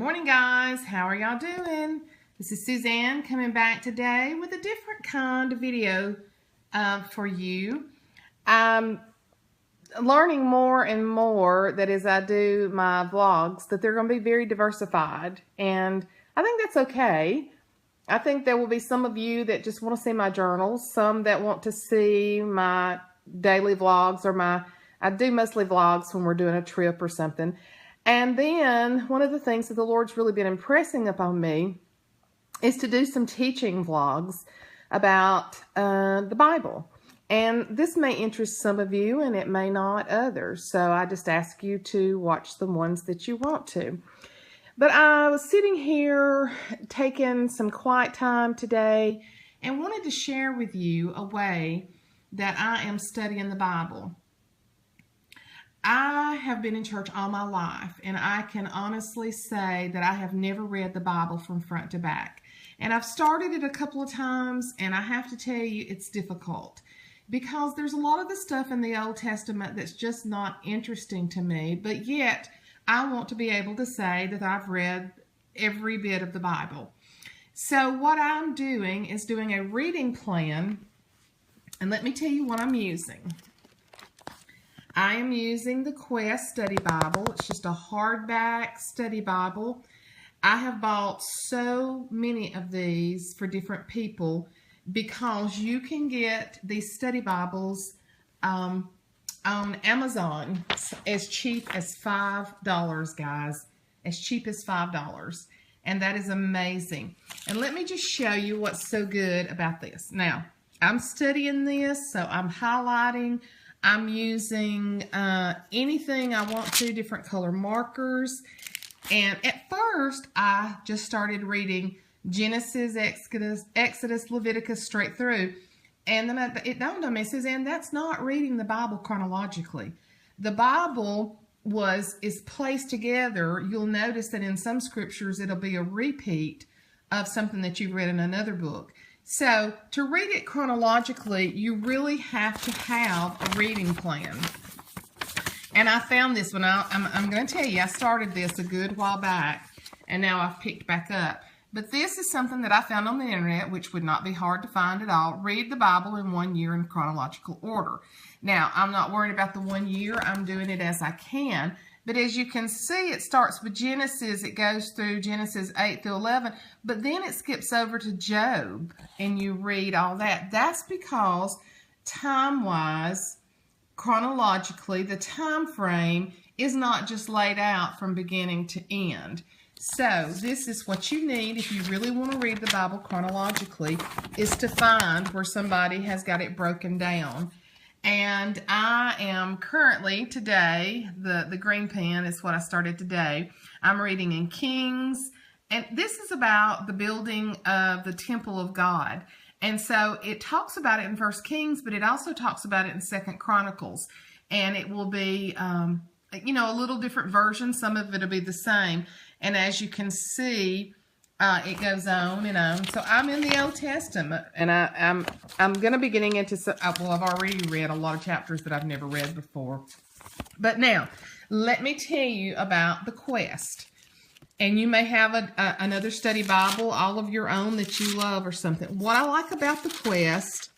morning, guys. How are y'all doing? This is Suzanne coming back today with a different kind of video for you. I'm learning more and more that as I do my vlogs that they're going to be very diversified, and I think that's okay. I think there will be some of you that just want to see my journals, some that want to see my daily vlogs, or I do mostly vlogs when we're doing a trip or something. And then one of the things that the Lord's really been impressing upon me is to do some teaching vlogs about the Bible. And this may interest some of you and it may not others. So I just ask you to watch the ones that you want to. But I was sitting here taking some quiet time today and wanted to share with you a way that I am studying the Bible. I have been in church all my life, and I can honestly say that I have never read the Bible from front to back. And I've started it a couple of times, and I have to tell you it's difficult because there's a lot of the stuff in the Old Testament that's just not interesting to me, but yet I want to be able to say that I've read every bit of the Bible. So what I'm doing is doing a reading plan, and let me tell you what I'm using. I am using the Quest Study Bible. It's just a hardback study Bible. I have bought so many of these for different people because you can get these study Bibles on Amazon as cheap as $5, guys. As cheap as $5. And that is amazing. And let me just show you what's so good about this. Now, I'm studying this, so I'm highlighting. I'm using anything I want to, different color markers. And at first, I just started reading Genesis, Exodus, Leviticus, straight through. And then it dawned on me, Suzanne, that's not reading the Bible chronologically. The Bible is placed together. You'll notice that in some scriptures, it'll be a repeat of something that you've read in another book. So, to read it chronologically, you really have to have a reading plan. And I found this one. I'm going to tell you, I started this a good while back, and now I've picked back up. But this is something that I found on the internet, which would not be hard to find at all. Read the Bible in 1 year in chronological order. Now, I'm not worried about the 1 year. I'm doing it as I can. But as you can see, it starts with Genesis. It goes through Genesis 8 through 11. But then it skips over to Job, and you read all that. That's because time-wise, chronologically, the time frame is not just laid out from beginning to end. So this is what you need if you really want to read the Bible chronologically, is to find where somebody has got it broken down. And I am currently today, the green pen is what I started today. I'm reading in Kings, and this is about the building of the temple of God. And so it talks about it in 1 Kings, but it also talks about it in 2 Chronicles. And it will be, a little different version. Some of it will be the same. And as you can see, it goes on and on. So I'm in the Old Testament, and I'm going to be getting into some, I've already read a lot of chapters that I've never read before. But now, let me tell you about the Quest. And you may have another study Bible, all of your own that you love or something. What I like about the Quest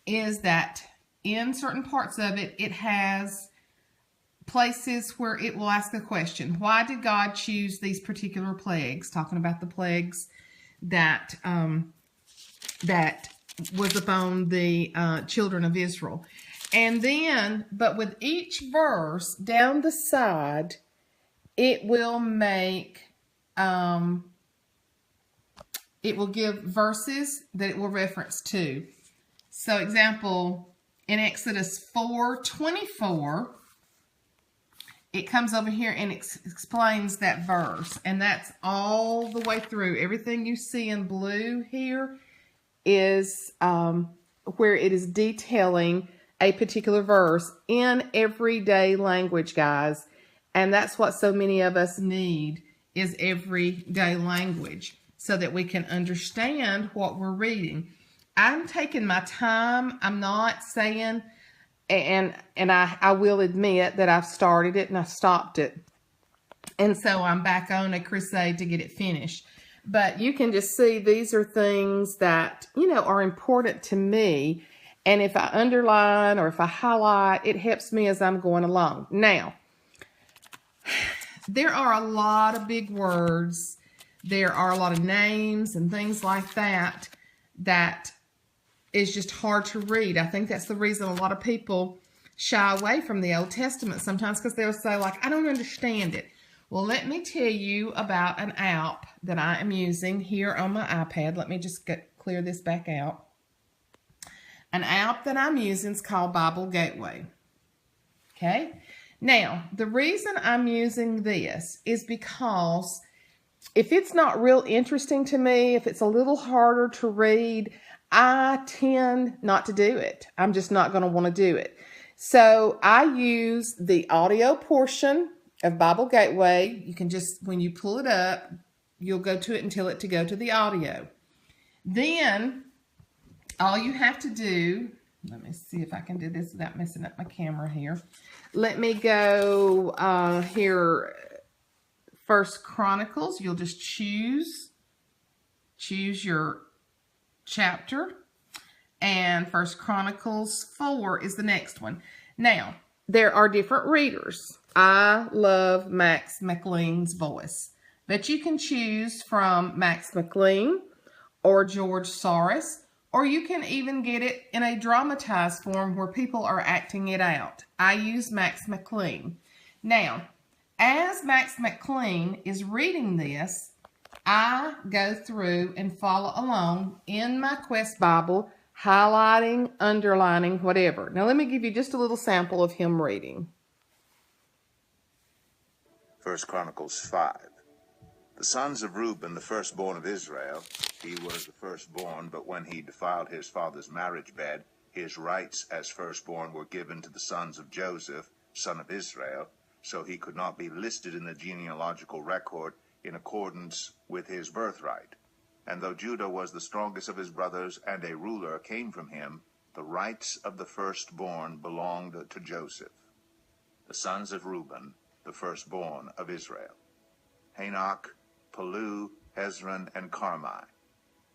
is that in certain parts of it, it has places where it will ask a question. Why did God choose these particular plagues? Talking about the plagues that was upon the children of Israel. And then, but with each verse down the side, it will make, it will give verses that it will reference to. So example, in Exodus 4:24, it comes over here and explains that verse. And that's all the way through. Everything you see in blue here is where it is detailing a particular verse in everyday language, guys. And that's what so many of us need, is everyday language, so that we can understand what we're reading. I'm taking my time. I'm not saying... And I will admit that I've started it and I stopped it. And so I'm back on a crusade to get it finished. But you can just see these are things that, are important to me. And if I underline or if I highlight, it helps me as I'm going along. Now, there are a lot of big words. There are a lot of names and things like that is just hard to read. I think that's the reason a lot of people shy away from the Old Testament sometimes, because they'll say, like, I don't understand it. Well, let me tell you about an app that I am using here on my iPad. Let me just clear this back out. An app that I'm using is called Bible Gateway. Okay? Now, the reason I'm using this is because if it's not real interesting to me, if it's a little harder to read, I tend not to do it. I'm just not going to want to do it. So I use the audio portion of Bible Gateway. You can just, when you pull it up, you'll go to it and tell it to go to the audio. Then all you have to do, let me see if I can do this without messing up my camera here. Let me go here, First Chronicles. You'll just choose your chapter, and First Chronicles 4 is the next one. Now, there are different readers. I love Max McLean's voice, but you can choose from Max McLean or George Soros, or you can even get it in a dramatized form where people are acting it out. I use Max McLean. Now, as Max McLean is reading this, I go through and follow along in my Quest Bible, highlighting, underlining, whatever. Now, let me give you just a little sample of him reading. First Chronicles 5. The sons of Reuben, the firstborn of Israel, he was the firstborn, but when he defiled his father's marriage bed, his rights as firstborn were given to the sons of Joseph, son of Israel, so he could not be listed in the genealogical record in accordance with his birthright. And though Judah was the strongest of his brothers and a ruler came from him, the rights of the firstborn belonged to Joseph. The sons of Reuben, the firstborn of Israel: Hanok, Palu, Hezron, and Carmi.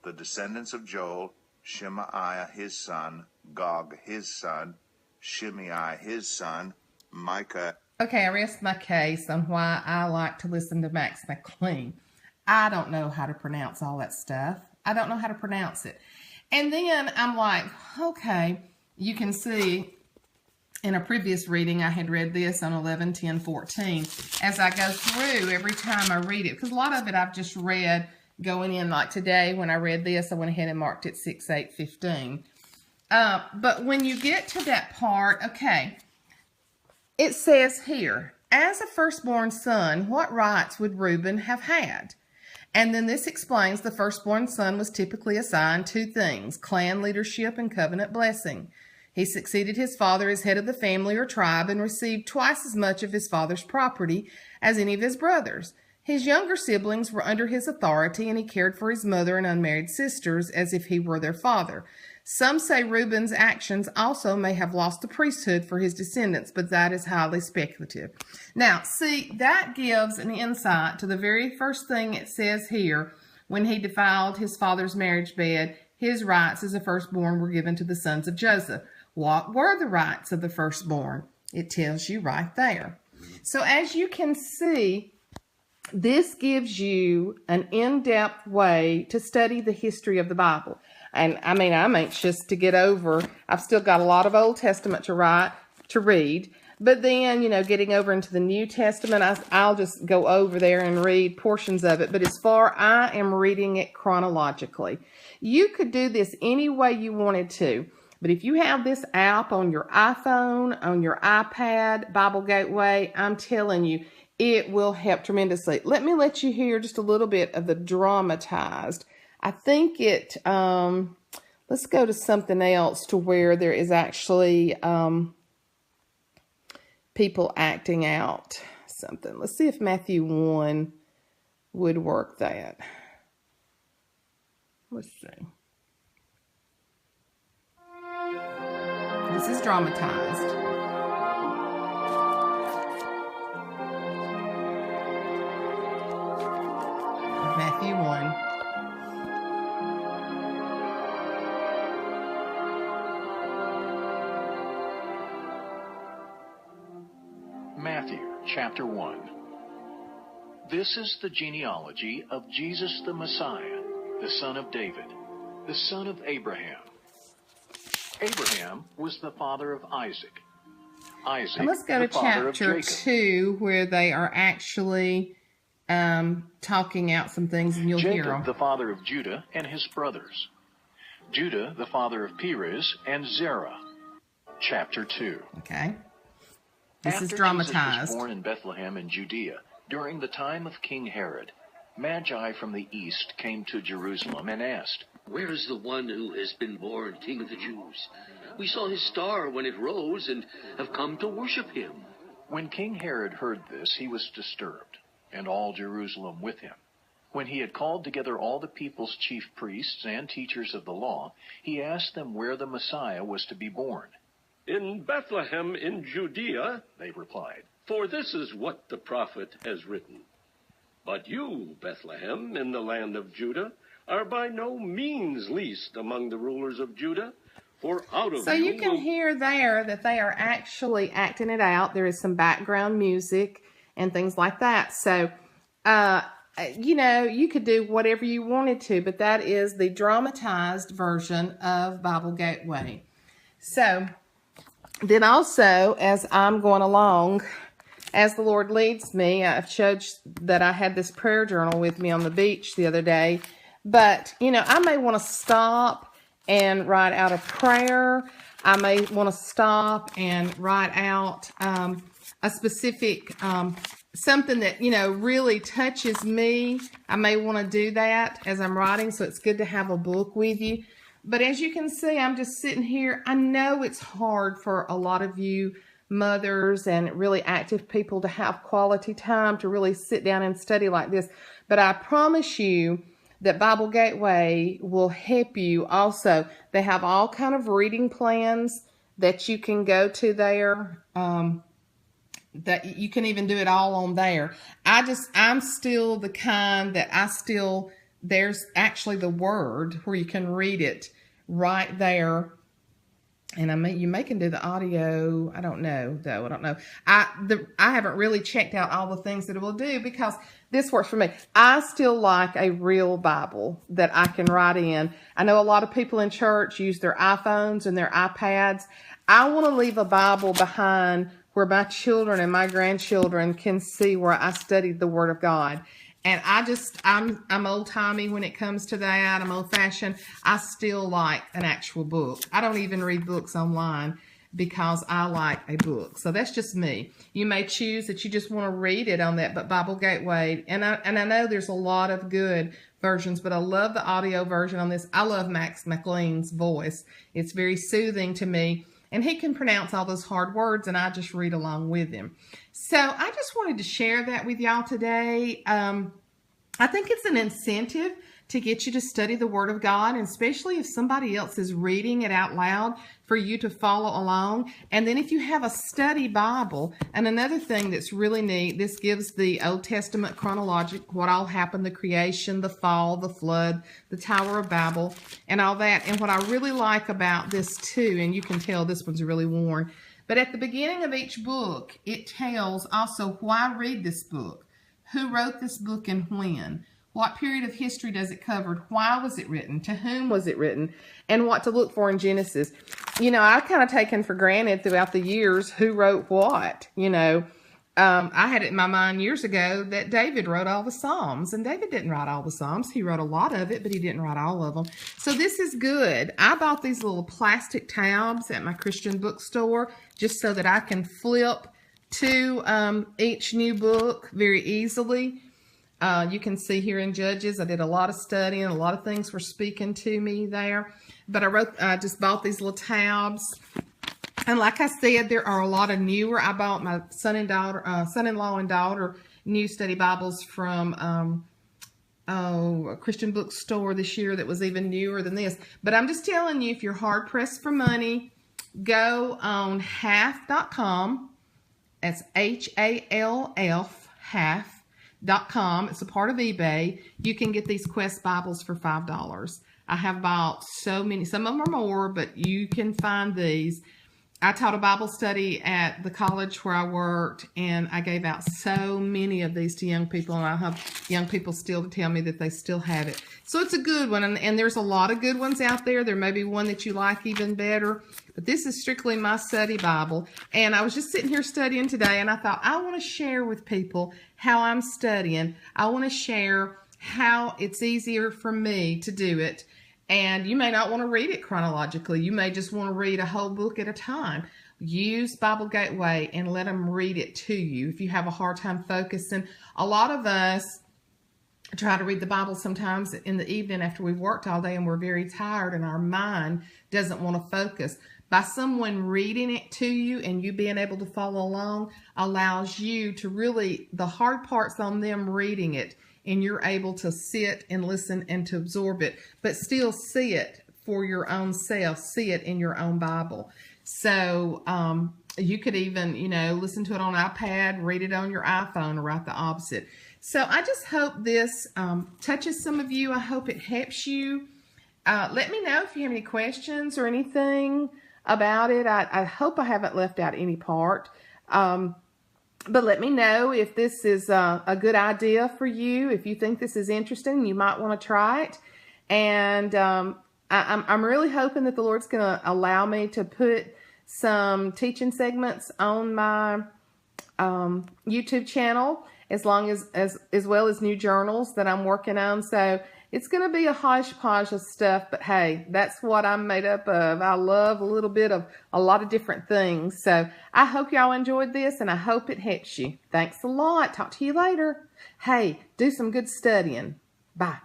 The descendants of Joel: Shemaiah his son, Gog his son, Shimei his son, Micah. Okay, I rest my case on why I like to listen to Max McLean. I don't know how to pronounce all that stuff. I don't know how to pronounce it. And then I'm like, okay, you can see in a previous reading, I had read this on 11:10:14. As I go through, every time I read it, because a lot of it I've just read going in, like today when I read this, I went ahead and marked it 6:8:15. But when you get to that part, okay, it says here, as a firstborn son, what rights would Reuben have had? And then this explains the firstborn son was typically assigned two things: clan leadership and covenant blessing. He succeeded his father as head of the family or tribe and received twice as much of his father's property as any of his brothers. His younger siblings were under his authority, and he cared for his mother and unmarried sisters as if he were their father. Some say Reuben's actions also may have lost the priesthood for his descendants, but that is highly speculative. Now, see, that gives an insight to the very first thing it says here. When he defiled his father's marriage bed, his rights as a firstborn were given to the sons of Joseph. What were the rights of the firstborn? It tells you right there. So as you can see, this gives you an in-depth way to study the history of the Bible. And I mean, I'm anxious to get over. I've still got a lot of Old Testament to read. But then, getting over into the New Testament, I'll just go over there and read portions of it. But as far, I am reading it chronologically. You could do this any way you wanted to. But if you have this app on your iPhone, on your iPad, Bible Gateway, I'm telling you, it will help tremendously. Let me let you hear just a little bit of the dramatized. I think it, let's go to something else to where there is actually people acting out something. Let's see if Matthew 1 would work that. Let's see. This is dramatized. Matthew chapter 1. This is the genealogy of Jesus the Messiah, the son of David, the son of Abraham. Abraham was the father of Isaac. Isaac, and let's go to chapter 2, where they are actually talking out some things, and you'll hear them. Jacob, the father of Judah and his brothers. Judah, the father of Perez and Zerah. Chapter 2. Okay. This is After dramatized. Jesus was born in Bethlehem in Judea, during the time of King Herod, Magi from the east came to Jerusalem and asked, "Where is the one who has been born King of the Jews? We saw his star when it rose and have come to worship him." When King Herod heard this, he was disturbed, and all Jerusalem with him. When he had called together all the people's chief priests and teachers of the law, he asked them where the Messiah was to be born. "In Bethlehem in Judea," they replied, "for this is what the prophet has written. But you, Bethlehem, in the land of Judah, are by no means least among the rulers of Judah, for out of So you can hear there that they are actually acting it out. There is some background music and things like that. So, you could do whatever you wanted to, but that is the dramatized version of Bible Gateway. So, then also, as I'm going along, as the Lord leads me, I've showed that I had this prayer journal with me on the beach the other day. But, I may want to stop and write out a prayer. I may want to stop and write out a specific, something that, really touches me. I may want to do that as I'm writing, so it's good to have a book with you. But as you can see, I'm just sitting here. I know it's hard for a lot of you mothers and really active people to have quality time to really sit down and study like this. But I promise you that Bible Gateway will help you also. They have all kind of reading plans that you can go to there. That you can even do it all on there. I'm still the kind that there's actually the word where you can read it right there. And you may can do the audio. I don't know, though. I don't know. I haven't really checked out all the things that it will do because this works for me. I still like a real Bible that I can write in. I know a lot of people in church use their iPhones and their iPads. I want to leave a Bible behind where my children and my grandchildren can see where I studied the Word of God. And I'm old-timey when it comes to that. I'm old-fashioned. I still like an actual book. I don't even read books online because I like a book. So that's just me. You may choose that you just want to read it on that, but Bible Gateway. And I know there's a lot of good versions, but I love the audio version on this. I love Max McLean's voice. It's very soothing to me. And he can pronounce all those hard words, and I just read along with him. So I just wanted to share that with y'all today. I think it's an incentive to get you to study the Word of God, and especially if somebody else is reading it out loud for you to follow along. And then if you have a study Bible, and another thing that's really neat, this gives the Old Testament chronological, what all happened, the creation, the fall, the flood, the Tower of Babel, and all that. And what I really like about this too, and you can tell this one's really worn, but at the beginning of each book, it tells also why read this book, who wrote this book and when. What period of history does it cover? Why was it written? To whom was it written? And what to look for in Genesis. I kind of taken for granted throughout the years who wrote what. I had it in my mind years ago that David wrote all the Psalms. And David didn't write all the Psalms. He wrote a lot of it, but he didn't write all of them. So this is good. I bought these little plastic tabs at my Christian bookstore just so that I can flip to each new book very easily. You can see here in Judges, I did a lot of studying. A lot of things were speaking to me there. But I just bought these little tabs. And like I said, there are a lot of newer. I bought my son-in-law and daughter new study Bibles from a Christian bookstore this year that was even newer than this. But I'm just telling you, if you're hard-pressed for money, go on half.com. That's H-A-L-F, half.com. It's a part of eBay. You can get these Quest Bibles for $5. I have bought so many. Some of them are more, but you can find these. I taught a Bible study at the college where I worked, and I gave out so many of these to young people, and I have young people still to tell me that they still have it. So it's a good one, and there's a lot of good ones out there. There may be one that you like even better, but this is strictly my study Bible. And I was just sitting here studying today, and I thought, I want to share with people how I'm studying. I want to share how it's easier for me to do it. And you may not want to read it chronologically. You may just want to read a whole book at a time. Use Bible Gateway and let them read it to you if you have a hard time focusing. A lot of us try to read the Bible sometimes in the evening after we've worked all day and we're very tired and our mind doesn't want to focus. By someone reading it to you and you being able to follow along allows you to really, the hard part's on them reading it, and you're able to sit and listen and to absorb it, but still see it for your own self, see it in your own Bible. So you could even, listen to it on iPad, read it on your iPhone, or right the opposite. So I just hope this touches some of you. I hope it helps you. Let me know if you have any questions or anything about it. I hope I haven't left out any part. But let me know if this is a good idea for you. If you think this is interesting, you might want to try it. And I'm really hoping that the Lord's going to allow me to put some teaching segments on my YouTube channel, as well as new journals that I'm working on. So it's going to be a hodgepodge of stuff, but hey, that's what I'm made up of. I love a little bit of a lot of different things. So I hope y'all enjoyed this, and I hope it helps you. Thanks a lot. Talk to you later. Hey, do some good studying. Bye.